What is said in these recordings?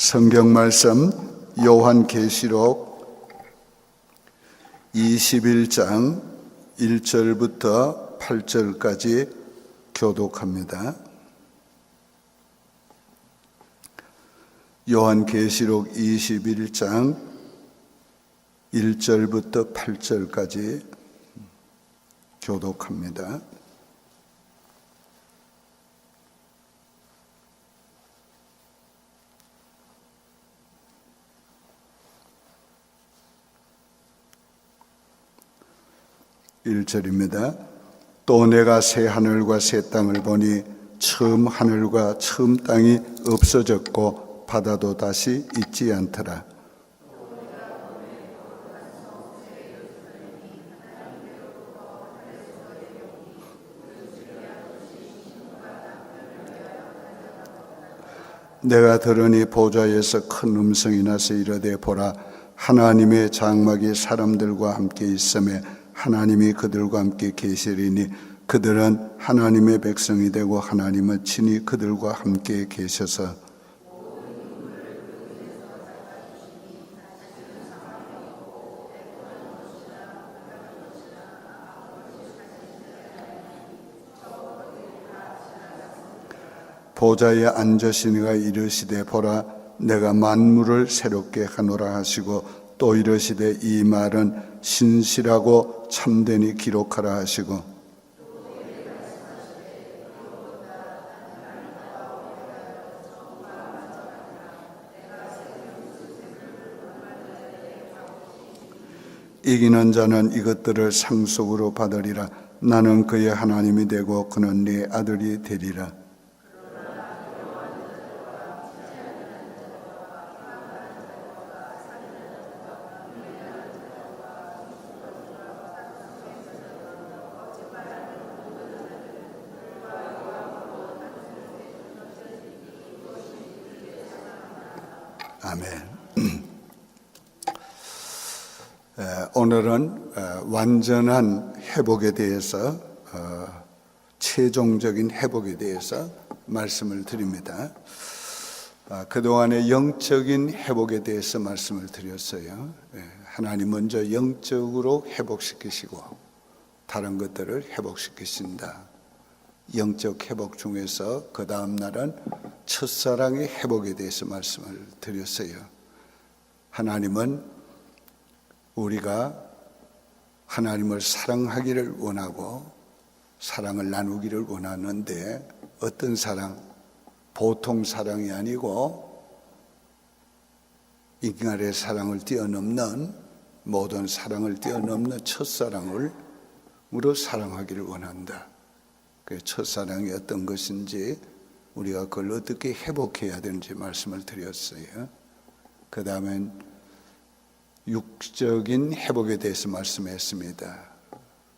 성경 말씀 요한계시록 21장 1절부터 8절까지 교독합니다. 요한계시록 21장 1절부터 8절까지 교독합니다. (1절입니다) 또 내가 새 하늘과 새 땅을 보니 처음 하늘과 처음 땅이 없어졌고 바다도 다시 있지 않더라. 내가 들으니 보좌에서 큰 음성이 나서 이르되 보라, 하나님의 장막이 사람들과 함께 있으며 하나님이 그들과 함께 계시리니 그들은 하나님의 백성이 되고 하나님은 친히 그들과 함께 계셔서 보좌에 앉으신 이가 이르시되 보라, 내가 만물을 새롭게 하노라 하시고 또 이르시되 이 말은 신실하고 참되니 기록하라 하시고 이기는 자는 이것들을 상속으로 받으리라. 나는 그의 하나님이 되고 그는 네 아들이 되리라. 아멘. 오늘은 완전한 회복에 대해서 최종적인 회복에 대해서 말씀을 드립니다. 그동안의 영적인 회복에 대해서 말씀을 드렸어요. 하나님 먼저 영적으로 회복시키시고 다른 것들을 회복시키신다. 영적 회복 중에서 그 다음 날은 첫사랑의 회복에 대해서 말씀을 드렸어요. 하나님은 우리가 하나님을 사랑하기를 원하고 사랑을 나누기를 원하는데 어떤 사랑? 보통 사랑이 아니고 인간의 사랑을 뛰어넘는 모든 사랑을 뛰어넘는 첫사랑으로 사랑하기를 원한다. 그 첫사랑이 어떤 것인지 우리가 그걸 어떻게 회복해야 되는지 말씀을 드렸어요. 그 다음엔 육적인 회복에 대해서 말씀했습니다.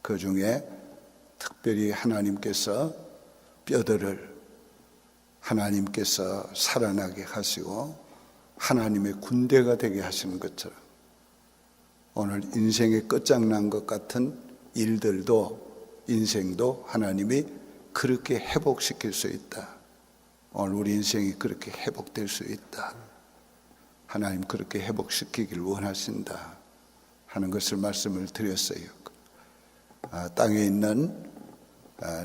그 중에 특별히 하나님께서 뼈들을 하나님께서 살아나게 하시고 하나님의 군대가 되게 하시는 것처럼 오늘 인생의 끝장난 것 같은 일들도 인생도 하나님이 그렇게 회복시킬 수 있다. 오늘 우리 인생이 그렇게 회복될 수 있다. 하나님 그렇게 회복시키길 원하신다 하는 것을 말씀을 드렸어요. 땅에 있는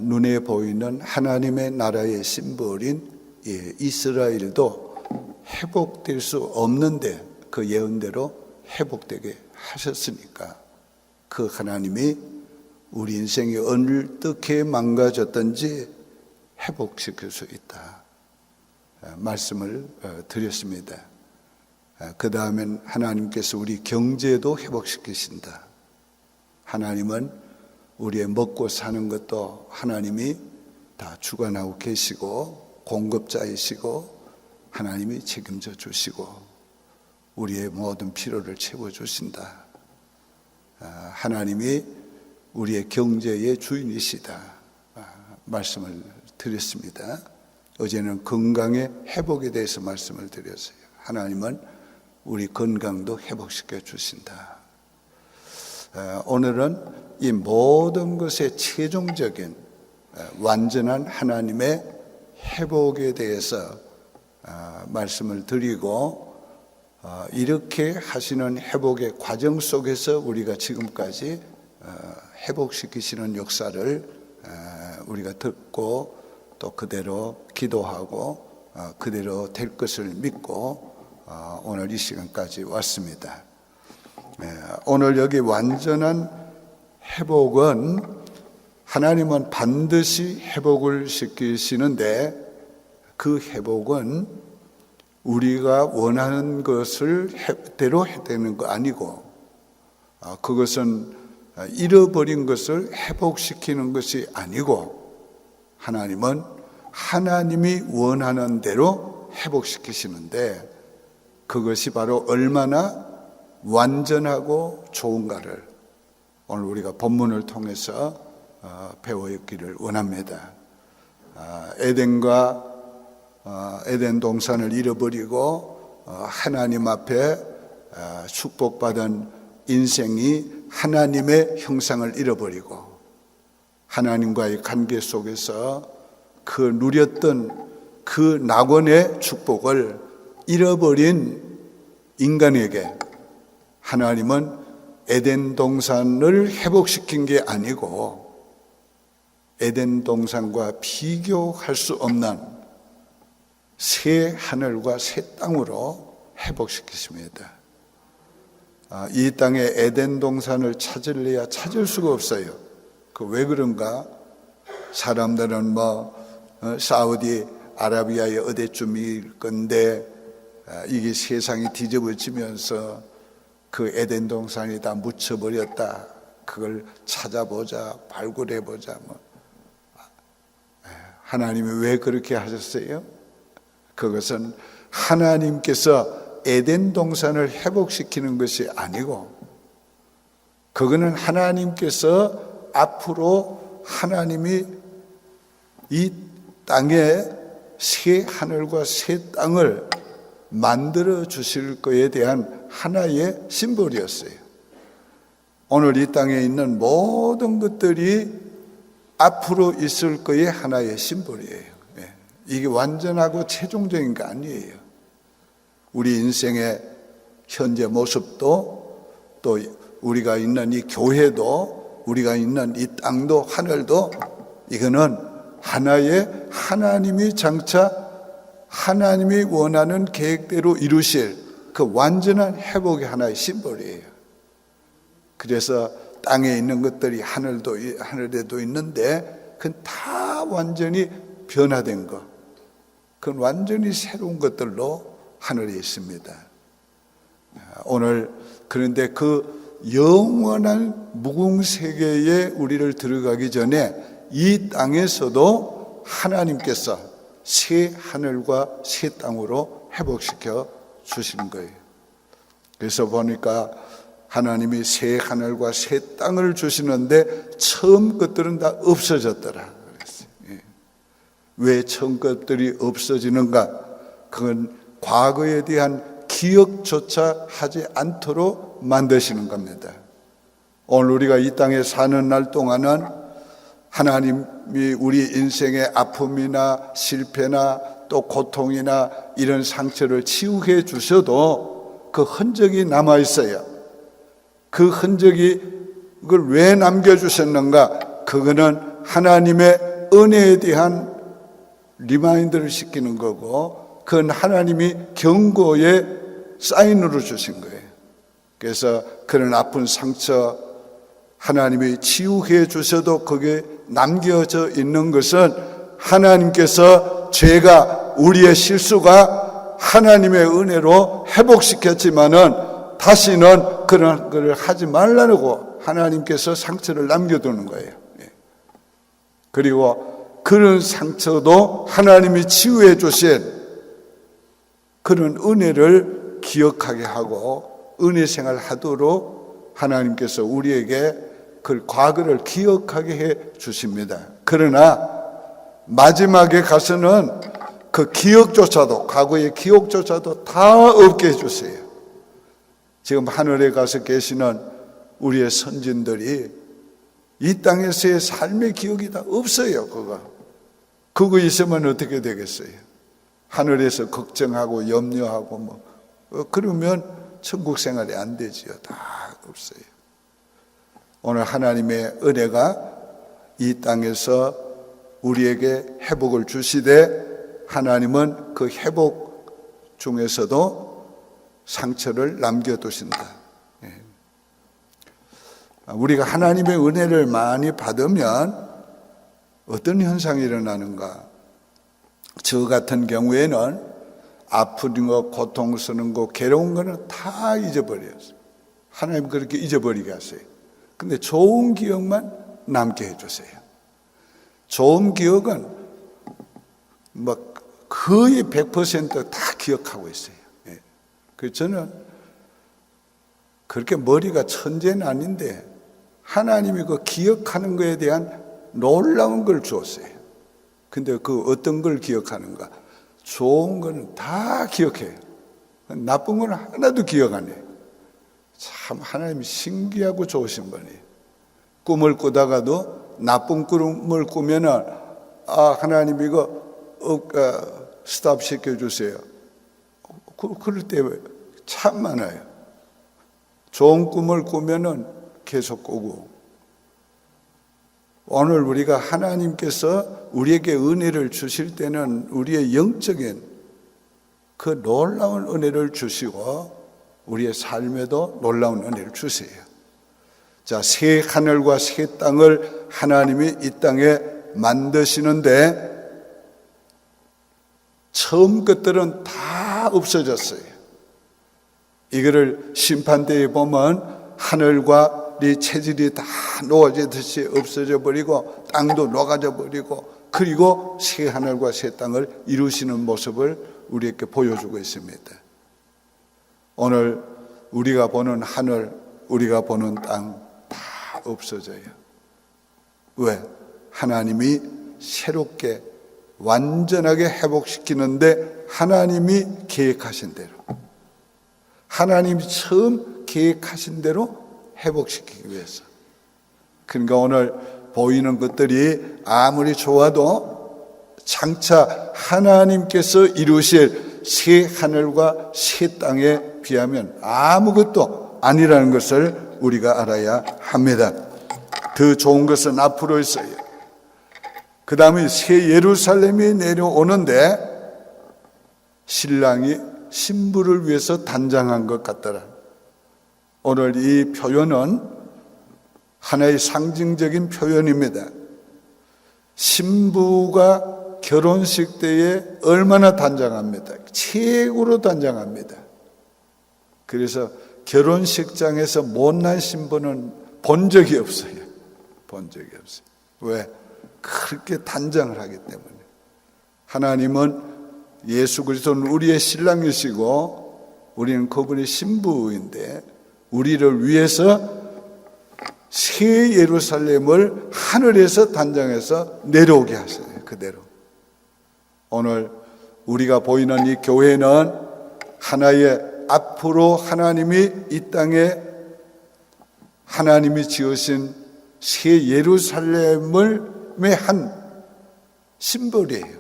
눈에 보이는 하나님의 나라의 심벌인 이스라엘도 회복될 수 없는데 그 예언대로 회복되게 하셨으니까 그 하나님이 우리 인생이 어떻게 망가졌든지 회복시킬 수 있다 말씀을 드렸습니다. 그 다음엔 하나님께서 우리 경제도 회복시키신다. 하나님은 우리의 먹고 사는 것도 하나님이 다 주관하고 계시고 공급자이시고 하나님이 책임져 주시고 우리의 모든 필요를 채워주신다. 하나님이 우리의 경제의 주인이시다 말씀을 드렸습니다. 어제는 건강의 회복에 대해서 말씀을 드렸어요. 하나님은 우리 건강도 회복시켜 주신다. 오늘은 이 모든 것의 최종적인 완전한 하나님의 회복에 대해서 말씀을 드리고 이렇게 하시는 회복의 과정 속에서 우리가 지금까지 회복시키시는 역사를 우리가 듣고 또 그대로 기도하고 그대로 될 것을 믿고 오늘 이 시간까지 왔습니다. 오늘 여기 완전한 회복은 하나님은 반드시 회복을 시키시는데 그 회복은 우리가 원하는 것을 대로 해야 되는 거 아니고 그것은 잃어버린 것을 회복시키는 것이 아니고 하나님은 하나님이 원하는 대로 회복시키시는데 그것이 바로 얼마나 완전하고 좋은가를 오늘 우리가 본문을 통해서 배워있기를 원합니다. 에덴 동산을 잃어버리고 하나님 앞에 축복받은 인생이 하나님의 형상을 잃어버리고 하나님과의 관계 속에서 그 누렸던 그 낙원의 축복을 잃어버린 인간에게 하나님은 에덴 동산을 회복시킨 게 아니고 에덴 동산과 비교할 수 없는 새 하늘과 새 땅으로 회복시키십니다. 이 땅에 에덴 동산을 찾으려야 찾을 수가 없어요. 그 왜 그런가? 사람들은 사우디 아라비아의 어디쯤일 건데 이게 세상이 뒤집어지면서 그 에덴 동산이 다 묻혀버렸다. 그걸 찾아보자, 발굴해보자. 하나님이 왜 그렇게 하셨어요? 그것은 하나님께서 에덴 동산을 회복시키는 것이 아니고 그거는 하나님께서 앞으로 하나님이 이 땅에 새 하늘과 새 땅을 만들어 주실 것에 대한 하나의 심볼이었어요. 오늘 이 땅에 있는 모든 것들이 앞으로 있을 것의 하나의 심볼이에요. 이게 완전하고 최종적인 게 아니에요. 우리 인생의 현재 모습도 또 우리가 있는 이 교회도 우리가 있는 이 땅도 하늘도 이거는 하나의 하나님이 장차 하나님이 원하는 계획대로 이루실 그 완전한 회복의 하나의 심볼이에요. 그래서 땅에 있는 것들이 하늘에도 있는데 그건 다 완전히 변화된 것, 그건 완전히 새로운 것들로 하늘에 있습니다. 오늘 그런데 그 영원한 무궁세계에 우리를 들어가기 전에 이 땅에서도 하나님께서 새 하늘과 새 땅으로 회복시켜 주시는 거예요. 그래서 보니까 하나님이 새 하늘과 새 땅을 주시는데 처음 것들은 다 없어졌더라 그랬어요. 왜 처음 것들이 없어지는가? 그건 과거에 대한 기억조차 하지 않도록 만드시는 겁니다. 오늘 우리가 이 땅에 사는 날 동안은 하나님이 우리 인생의 아픔이나 실패나 또 고통이나 이런 상처를 치유해 주셔도 그 흔적이 남아 있어요. 그 흔적이 그걸 왜 남겨주셨는가? 그거는 하나님의 은혜에 대한 리마인드를 시키는 거고 그건 하나님이 경고의 사인으로 주신 거예요. 그래서 그런 아픈 상처 하나님이 치유해 주셔도 거기에 남겨져 있는 것은 하나님께서 죄가 우리의 실수가 하나님의 은혜로 회복시켰지만은 다시는 그런 것을 하지 말라고 하나님께서 상처를 남겨두는 거예요. 그리고 그런 상처도 하나님이 치유해 주신 그런 은혜를 기억하게 하고 은혜 생활 하도록 하나님께서 우리에게 그 과거를 기억하게 해 주십니다. 그러나 마지막에 가서는 그 기억조차도 과거의 기억조차도 다 없게 해 주세요. 지금 하늘에 가서 계시는 우리의 선진들이 이 땅에서의 삶의 기억이 다 없어요. 그거 있으면 어떻게 되겠어요? 하늘에서 걱정하고 염려하고 그러면 천국 생활이 안 되지요. 다 없어요. 오늘 하나님의 은혜가 이 땅에서 우리에게 회복을 주시되 하나님은 그 회복 중에서도 상처를 남겨두신다. 우리가 하나님의 은혜를 많이 받으면 어떤 현상이 일어나는가? 저 같은 경우에는 아픈 거, 고통스러운 거, 괴로운 거는 다 잊어버렸어요. 하나님 그렇게 잊어버리게 하세요. 근데 좋은 기억만 남게 해주세요. 좋은 기억은 거의 100% 기억하고 있어요. 그래서 저는 그렇게 머리가 천재는 아닌데 하나님이 그 기억하는 것에 대한 놀라운 걸 주었어요. 근데 그 어떤 걸 기억하는가? 좋은 거는 다 기억해요. 나쁜 건 하나도 기억 안 해요. 참 하나님이 신기하고 좋으신 분이에요. 꿈을 꾸다가도 나쁜 꿈을 꾸면은 하나님 이거 스탑 시켜주세요. 그럴 때 참 많아요. 좋은 꿈을 꾸면은 계속 꾸고. 오늘 우리가 하나님께서 우리에게 은혜를 주실 때는 우리의 영적인 그 놀라운 은혜를 주시고 우리의 삶에도 놀라운 은혜를 주세요. 자, 새 하늘과 새 땅을 하나님이 이 땅에 만드시는데 처음 것들은 다 없어졌어요. 이거를 심판대에 보면 하늘과 이 체질이 다 녹아지듯이 없어져 버리고 땅도 녹아져 버리고 그리고 새 하늘과 새 땅을 이루시는 모습을 우리에게 보여주고 있습니다. 오늘 우리가 보는 하늘, 우리가 보는 땅 다 없어져요. 왜? 하나님이 새롭게 완전하게 회복시키는데 하나님이 계획하신 대로, 하나님이 처음 계획하신 대로 회복시키기 위해서. 그러니까 오늘 보이는 것들이 아무리 좋아도 장차 하나님께서 이루실 새 하늘과 새 땅에 비하면 아무것도 아니라는 것을 우리가 알아야 합니다. 더 좋은 것은 앞으로 있어요. 그 다음에 새 예루살렘이 내려오는데 신랑이 신부를 위해서 단장한 것 같더라. 오늘 이 표현은 하나의 상징적인 표현입니다. 신부가 결혼식 때에 얼마나 단장합니다. 최고로 단장합니다. 그래서 결혼식장에서 못난 신부는 본 적이 없어요. 본 적이 없어요. 왜? 그렇게 단장을 하기 때문에. 하나님은 예수 그리스도는 우리의 신랑이시고 우리는 그분의 신부인데 우리를 위해서 새 예루살렘을 하늘에서 단장해서 내려오게 하셔요. 그대로. 오늘 우리가 보이는 이 교회는 하나의 앞으로 하나님이 이 땅에 하나님이 지으신 새 예루살렘의 한 심벌이에요.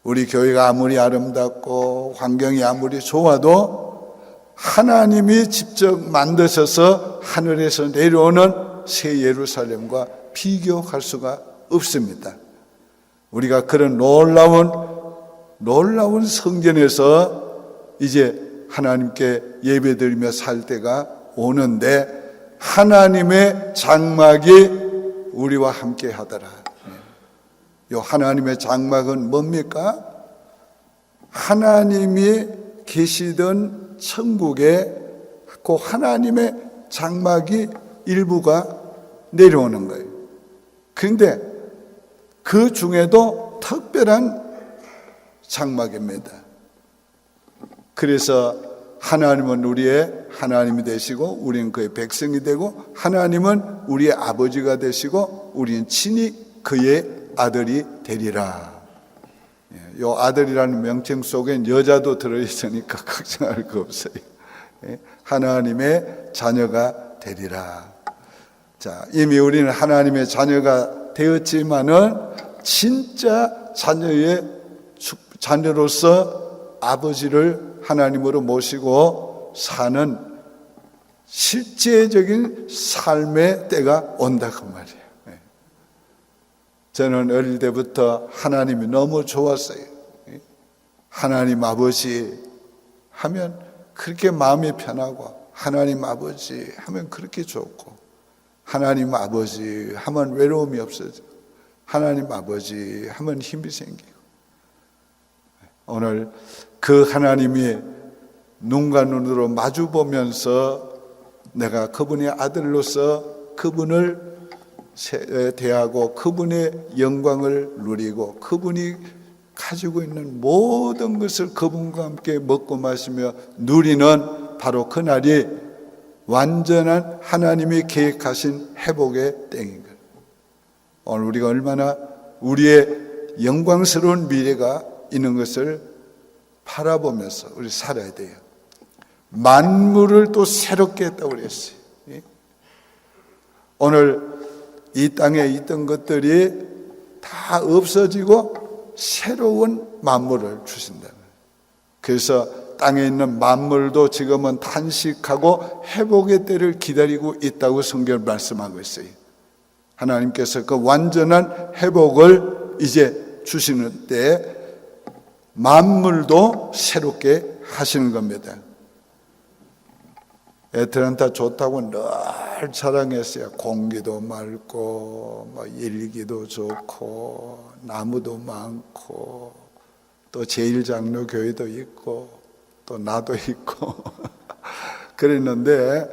우리 교회가 아무리 아름답고 환경이 아무리 좋아도 하나님이 직접 만드셔서 하늘에서 내려오는 새 예루살렘과 비교할 수가 없습니다. 우리가 그런 놀라운 성전에서 이제 하나님께 예배드리며 살 때가 오는데 하나님의 장막이 우리와 함께 하더라. 이 하나님의 장막은 뭡니까? 하나님이 계시던 천국에 그 하나님의 장막이 일부가 내려오는 거예요. 그런데 그 중에도 특별한 장막입니다. 그래서 하나님은 우리의 하나님이 되시고 우리는 그의 백성이 되고 하나님은 우리의 아버지가 되시고 우리는 친히 그의 아들이 되리라. 이 아들이라는 명칭 속엔 여자도 들어있으니까 걱정할 거 없어요. 하나님의 자녀가 되리라. 자, 이미 우리는 하나님의 자녀가 되었지만은 진짜 자녀로서 아버지를 하나님으로 모시고 사는 실제적인 삶의 때가 온다 그 말이에요. 저는 어릴 때부터 하나님이 너무 좋았어요. 하나님 아버지 하면 그렇게 마음이 편하고, 하나님 아버지 하면 그렇게 좋고, 하나님 아버지 하면 외로움이 없어져, 하나님 아버지 하면 힘이 생기고. 오늘 그 하나님이 눈과 눈으로 마주 보면서 내가 그분의 아들로서 그분을 대하고 그분의 영광을 누리고 그분이 가지고 있는 모든 것을 그분과 함께 먹고 마시며 누리는 바로 그날이 완전한 하나님이 계획하신 회복의 때인 거예요. 오늘 우리가 얼마나 우리의 영광스러운 미래가 있는 것을 바라보면서 우리 살아야 돼요. 만물을 또 새롭게 했다고 그랬어요. 오늘 이 땅에 있던 것들이 다 없어지고 새로운 만물을 주신다. 그래서 땅에 있는 만물도 지금은 탄식하고 회복의 때를 기다리고 있다고 성경은 말씀하고 있어요. 하나님께서 그 완전한 회복을 이제 주시는 때 만물도 새롭게 하시는 겁니다. 애틀랜타 좋다고 늘 자랑했어요. 공기도 맑고 일기도 좋고 나무도 많고 또 제1장로교회도 있고 또 나도 있고 그랬는데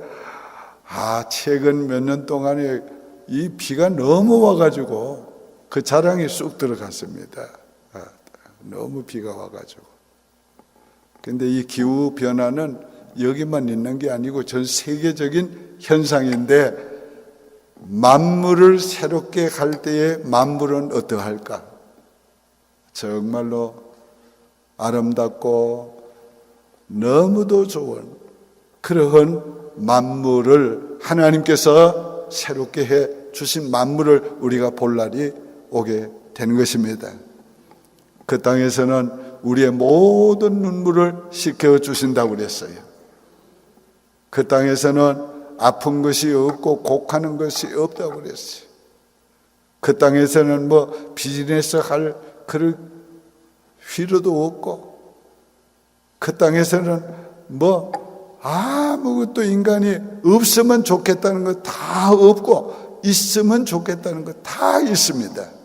최근 몇 년 동안에 이 비가 너무 와가지고 그 자랑이 쑥 들어갔습니다. 너무 비가 와가지고. 근데 이 기후 변화는 여기만 있는 게 아니고 전 세계적인 현상인데, 만물을 새롭게 할 때에 만물은 어떠할까? 정말로 아름답고 너무도 좋은 그러한 만물을 하나님께서 새롭게 해 주신 만물을 우리가 볼 날이 오게 되는 것입니다. 그 땅에서는 우리의 모든 눈물을 씻겨 주신다고 그랬어요. 그 땅에서는 아픈 것이 없고 곡하는 것이 없다고 그랬어요. 그 땅에서는 비즈니스 할 그럴 필요도 없고, 그 땅에서는 아무것도 인간이 없으면 좋겠다는 거 다 없고 있으면 좋겠다는 거 다 있습니다.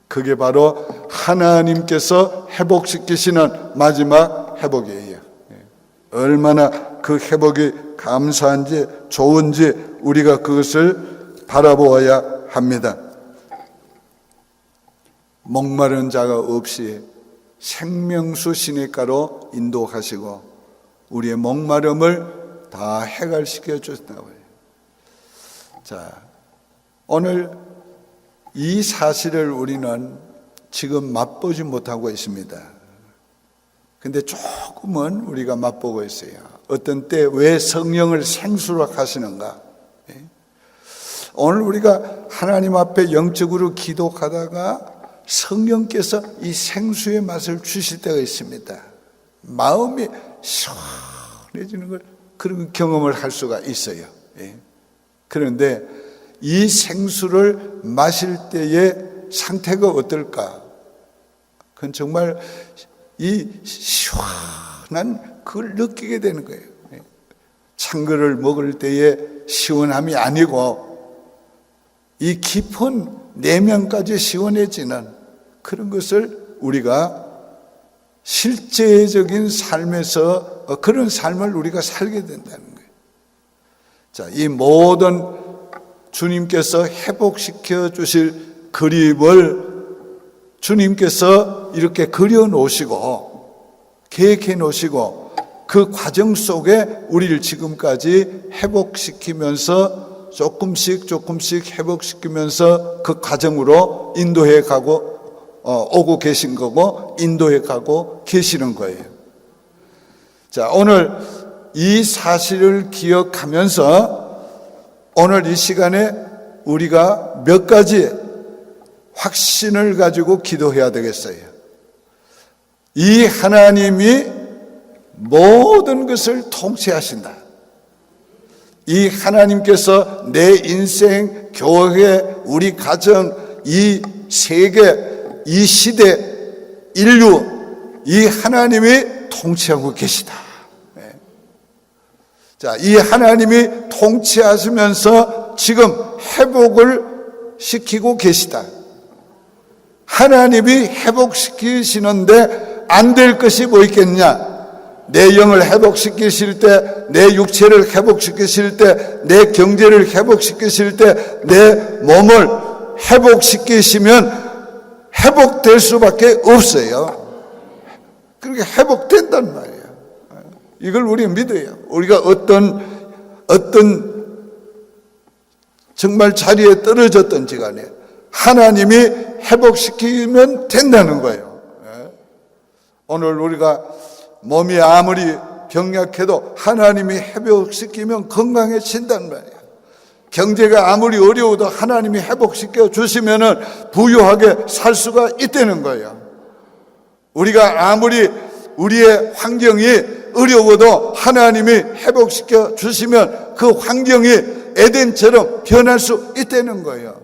그게 바로 하나님께서 회복시키시는 마지막 회복이에요. 얼마나 그 회복이 감사한지 좋은지 우리가 그것을 바라보아야 합니다. 목마른 자가 없이 생명수 시냇가로 인도하시고 우리의 목마름을 다 해결시켜 주신다고 해요. 자, 오늘 이 사실을 우리는 지금 맛보지 못하고 있습니다. 근데 조금은 우리가 맛보고 있어요. 어떤 때 왜 성령을 생수로 하시는가? 오늘 우리가 하나님 앞에 영적으로 기도하다가 성령께서 이 생수의 맛을 주실 때가 있습니다. 마음이 시원해지는 걸, 그런 경험을 할 수가 있어요. 그런데 이 생수를 마실 때의 상태가 어떨까? 그건 정말 이 시원한 그걸 느끼게 되는 거예요. 찬 거를 먹을 때의 시원함이 아니고 이 깊은 내면까지 시원해지는 그런 것을 우리가 실제적인 삶에서 그런 삶을 우리가 살게 된다는 거예요. 자, 이 모든 주님께서 회복시켜 주실 그림을 주님께서 이렇게 그려 놓으시고 계획해 놓으시고 그 과정 속에 우리를 지금까지 회복시키면서 조금씩 회복시키면서 그 과정으로 인도해 가고 오고 계신 거고 인도해 가고 계시는 거예요. 자, 오늘 이 사실을 기억하면서 오늘 이 시간에 우리가 몇 가지 확신을 가지고 기도해야 되겠어요. 이 하나님이 모든 것을 통치하신다. 이 하나님께서 내 인생, 교회, 우리 가정, 이 세계, 이 시대, 인류, 이 하나님이 통치하고 계시다. 자, 이 하나님이 통치하시면서 지금 회복을 시키고 계시다. 하나님이 회복시키시는데 안 될 것이 뭐 있겠냐? 내 영을 회복시키실 때, 내 육체를 회복시키실 때, 내 경제를 회복시키실 때, 내 몸을 회복시키시면 회복될 수밖에 없어요. 그렇게 회복된단 말이에요. 이걸 우리가 믿어요. 우리가 어떤 정말 자리에 떨어졌던지 간에 하나님이 회복시키면 된다는 거예요. 오늘 우리가 몸이 아무리 병약해도 하나님이 회복시키면 건강해진단 말이에요. 경제가 아무리 어려워도 하나님이 회복시켜 주시면 부유하게 살 수가 있다는 거예요. 우리가 아무리 우리의 환경이 어려워도 하나님이 회복시켜 주시면 그 환경이 에덴처럼 변할 수 있다는 거예요.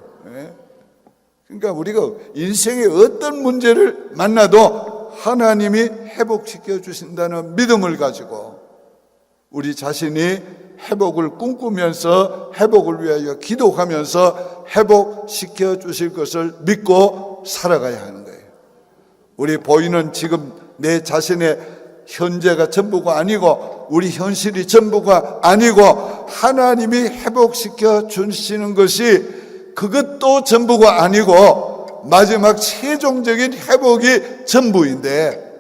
그러니까 우리가 인생의 어떤 문제를 만나도 하나님이 회복시켜 주신다는 믿음을 가지고 우리 자신이 회복을 꿈꾸면서 회복을 위하여 기도하면서 회복시켜 주실 것을 믿고 살아가야 하는 거예요. 우리 보이는 지금 내 자신의 현재가 전부가 아니고 우리 현실이 전부가 아니고 하나님이 회복시켜 주시는 것이 그것도 전부가 아니고 마지막 최종적인 회복이 전부인데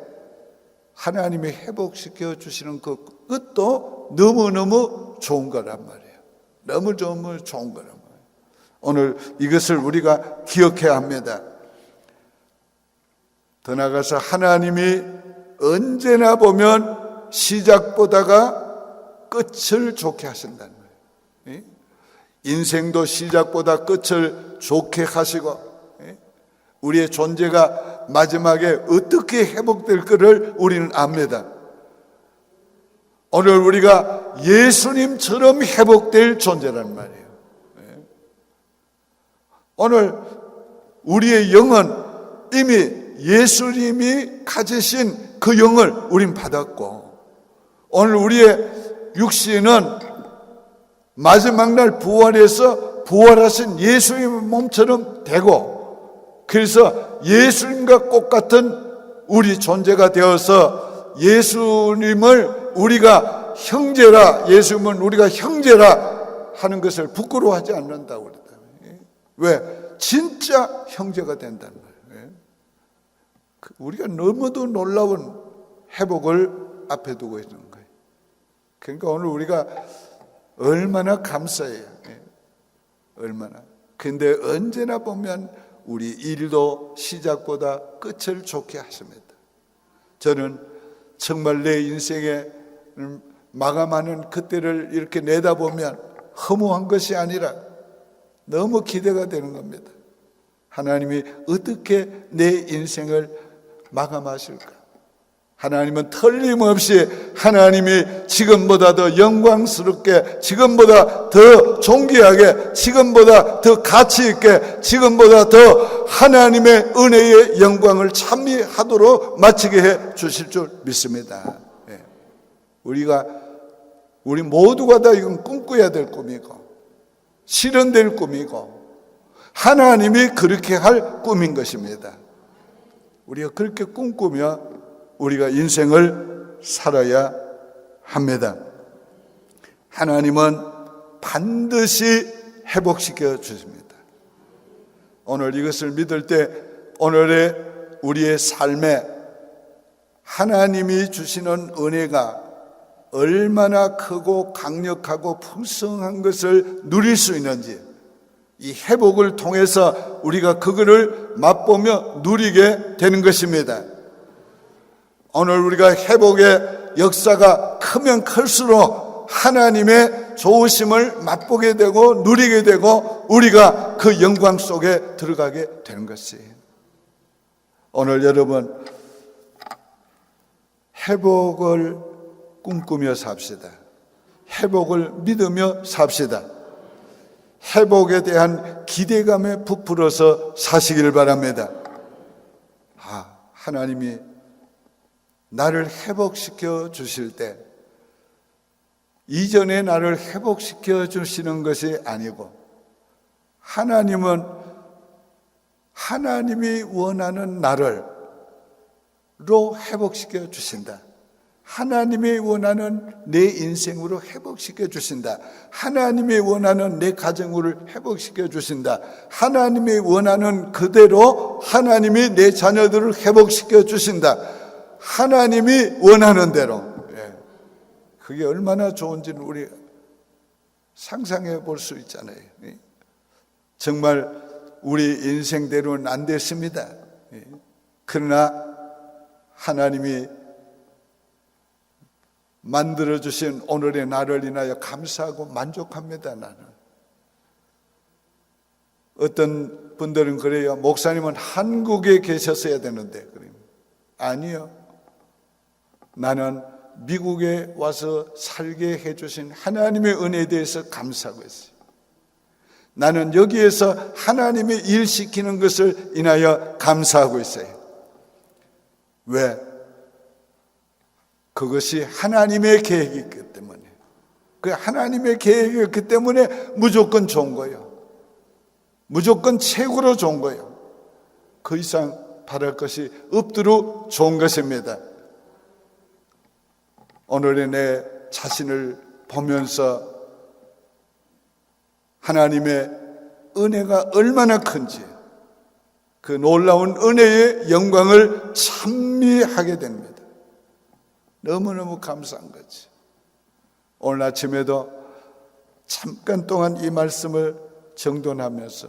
하나님이 회복시켜 주시는 그것도 너무너무 좋은 거란 말이에요. 너무너무 좋은 거란 말이에요. 오늘 이것을 우리가 기억해야 합니다. 더 나아가서 하나님이 언제나 보면 시작보다가 끝을 좋게 하신다는 거예요. 인생도 시작보다 끝을 좋게 하시고 우리의 존재가 마지막에 어떻게 회복될 것을 우리는 압니다. 오늘 우리가 예수님처럼 회복될 존재란 말이에요. 오늘 우리의 영은 이미 예수님이 가지신 그 영을 우린 받았고 오늘 우리의 육신은 마지막 날 부활해서 부활하신 예수님의 몸처럼 되고 그래서 예수님과 똑같은 우리 존재가 되어서 예수님을 우리가 형제라 예수님은 우리가 형제라 하는 것을 부끄러워하지 않는다고 그랬다. 왜? 진짜 형제가 된다는 거예요. 우리가 너무도 놀라운 회복을 앞에 두고 있는 거예요. 그러니까 오늘 우리가 얼마나 감사해요. 얼마나. 근데 언제나 보면 우리 일도 시작보다 끝을 좋게 하십니다. 저는 정말 내 인생에 마감하는 그때를 이렇게 내다보면 허무한 것이 아니라 너무 기대가 되는 겁니다. 하나님이 어떻게 내 인생을 마감하실까? 하나님은 틀림없이 하나님이 지금보다 더 영광스럽게, 지금보다 더 존귀하게, 지금보다 더 가치 있게, 지금보다 더 하나님의 은혜의 영광을 찬미하도록 마치게 해 주실 줄 믿습니다. 우리 모두가 다 이건 꿈꿔야 될 꿈이고 실현될 꿈이고 하나님이 그렇게 할 꿈인 것입니다. 우리가 그렇게 꿈꾸며 우리가 인생을 살아야 합니다. 하나님은 반드시 회복시켜 주십니다. 오늘 이것을 믿을 때 오늘의 우리의 삶에 하나님이 주시는 은혜가 얼마나 크고 강력하고 풍성한 것을 누릴 수 있는지 이 회복을 통해서 우리가 그거를 맛보며 누리게 되는 것입니다. 오늘 우리가 회복의 역사가 크면 클수록 하나님의 좋으심을 맛보게 되고 누리게 되고 우리가 그 영광 속에 들어가게 되는 것이에요. 오늘 여러분 회복을 꿈꾸며 삽시다. 회복을 믿으며 삽시다. 회복에 대한 기대감에 부풀어서 사시길 바랍니다. 하나님이 나를 회복시켜 주실 때 이전에 나를 회복시켜 주시는 것이 아니고 하나님은 하나님이 원하는 나를 회복시켜 주신다. 하나님이 원하는 내 인생으로 회복시켜 주신다. 하나님이 원하는 내 가정을 회복시켜 주신다. 하나님이 원하는 그대로 하나님이 내 자녀들을 회복시켜 주신다. 하나님이 원하는 대로. 그게 얼마나 좋은지는 우리 상상해 볼 수 있잖아요. 정말 우리 인생대로는 안 됐습니다. 그러나 하나님이 만들어주신 오늘의 나를 인하여 감사하고 만족합니다. 나는. 어떤 분들은 그래요. 목사님은 한국에 계셨어야 되는데. 아니요. 나는 미국에 와서 살게 해주신 하나님의 은혜에 대해서 감사하고 있어요. 나는 여기에서 하나님이 일시키는 것을 인하여 감사하고 있어요. 왜? 그것이 하나님의 계획이기 때문에. 그 하나님의 계획이기 때문에 무조건 좋은 거예요. 무조건 최고로 좋은 거예요. 그 이상 바랄 것이 없도록 좋은 것입니다. 오늘의 내 자신을 보면서 하나님의 은혜가 얼마나 큰지 그 놀라운 은혜의 영광을 찬미하게 됩니다. 너무너무 감사한 거지. 오늘 아침에도 잠깐 동안 이 말씀을 정돈하면서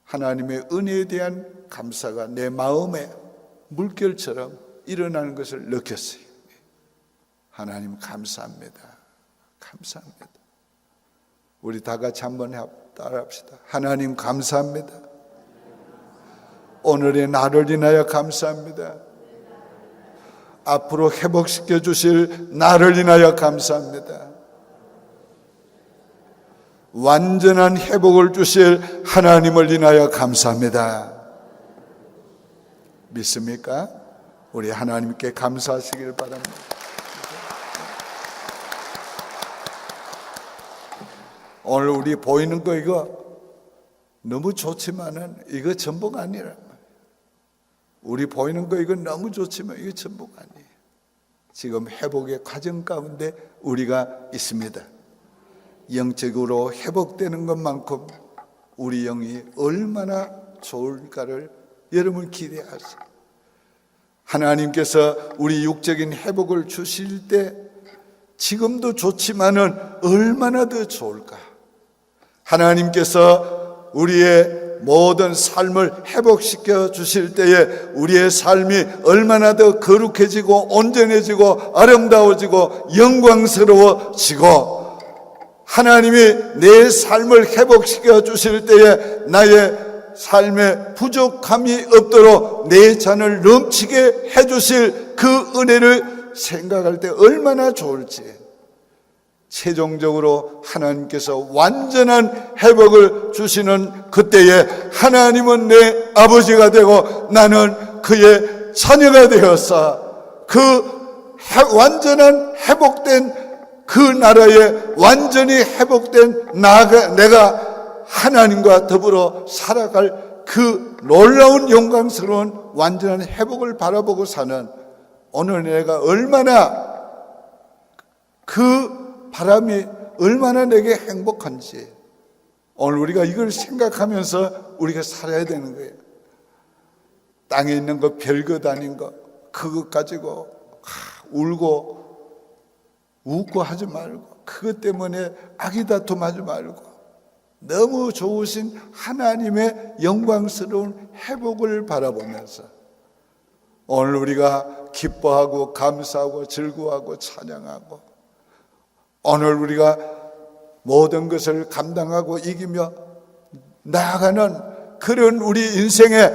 하나님의 은혜에 대한 감사가 내 마음에 물결처럼 일어나는 것을 느꼈어요. 하나님 감사합니다. 감사합니다. 우리 다 같이 한번 따라합시다. 하나님 감사합니다. 오늘의 나를 인하여 감사합니다. 앞으로 회복시켜 주실 나를 인하여 감사합니다. 완전한 회복을 주실 하나님을 인하여 감사합니다. 믿습니까? 우리 하나님께 감사하시길 바랍니다. 오늘 우리 보이는 거 이거 너무 좋지만은 이거 전부가 아니란 말이에요. 우리 보이는 거 이거 너무 좋지만 이거 전부가 아니에요. 지금 회복의 과정 가운데 우리가 있습니다. 영적으로 회복되는 것만큼 우리 영이 얼마나 좋을까를 여러분 기대하세요. 하나님께서 우리 육적인 회복을 주실 때 지금도 좋지만은 얼마나 더 좋을까. 하나님께서 우리의 모든 삶을 회복시켜 주실 때에 우리의 삶이 얼마나 더 거룩해지고 온전해지고 아름다워지고 영광스러워지고 하나님이 내 삶을 회복시켜 주실 때에 나의 삶에 부족함이 없도록 내 잔을 넘치게 해주실 그 은혜를 생각할 때 얼마나 좋을지. 최종적으로 하나님께서 완전한 회복을 주시는 그때에 하나님은 내 아버지가 되고 나는 그의 자녀가 되어서 그 완전한 회복된 그 나라에 완전히 회복된 내가 하나님과 더불어 살아갈 그 놀라운 영광스러운 완전한 회복을 바라보고 사는 오늘 내가 얼마나 그 바람이 얼마나 내게 행복한지 오늘 우리가 이걸 생각하면서 우리가 살아야 되는 거예요. 땅에 있는 거 별것 아닌 거 그것 가지고 울고 웃고 하지 말고 그것 때문에 악의 다툼하지 말고 너무 좋으신 하나님의 영광스러운 회복을 바라보면서 오늘 우리가 기뻐하고 감사하고 즐거워하고 찬양하고 오늘 우리가 모든 것을 감당하고 이기며 나아가는 그런 우리 인생에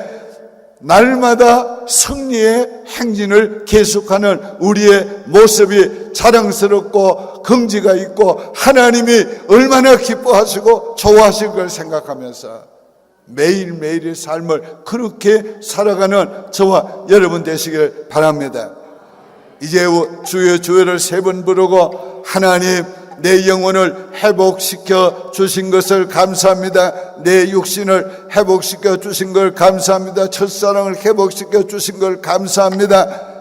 날마다 승리의 행진을 계속하는 우리의 모습이 자랑스럽고 긍지가 있고 하나님이 얼마나 기뻐하시고 좋아하실 걸 생각하면서 매일매일의 삶을 그렇게 살아가는 저와 여러분 되시길 바랍니다. 이제 주여 주여를 3번 부르고 하나님 내 영혼을 회복시켜 주신 것을 감사합니다. 내 육신을 회복시켜 주신 걸 감사합니다. 첫사랑을 회복시켜 주신 걸 감사합니다.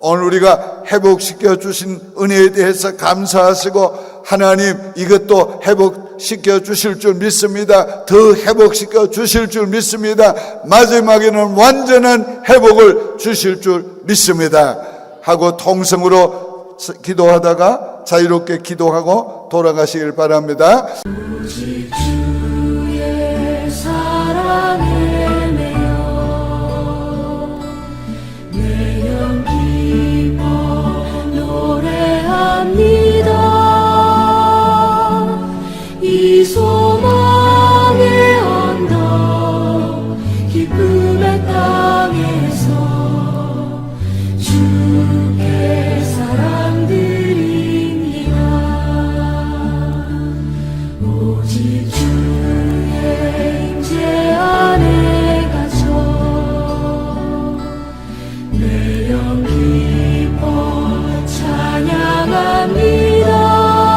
오늘 우리가 회복시켜 주신 은혜에 대해서 감사하시고 하나님 이것도 회복시켜 주실 줄 믿습니다. 더 회복시켜 주실 줄 믿습니다. 마지막에는 완전한 회복을 주실 줄 믿습니다 하고 통성으로 기도하다가 자유롭게 기도하고 돌아가시길 바랍니다. 오직 주의 사랑에 매여 내 영 기뻐 노래합니다. 이 소망의 언덕 기쁨의 땅에서 주께 사랑 드립니다. 오직 주의 임재 안에 갇혀 내 영 기뻐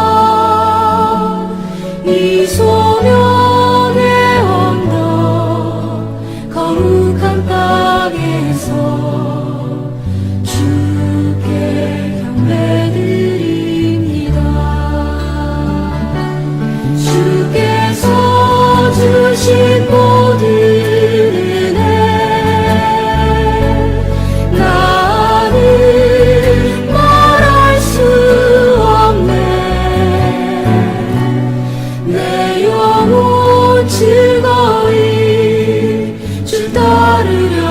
찬양합니다. 이 소명의 언덕 거룩한 땅에서 주께 경배드립니다. 주께서 주신 모든 은혜 나는 말할 수 없네. 내 영혼 즐거이 주 따르려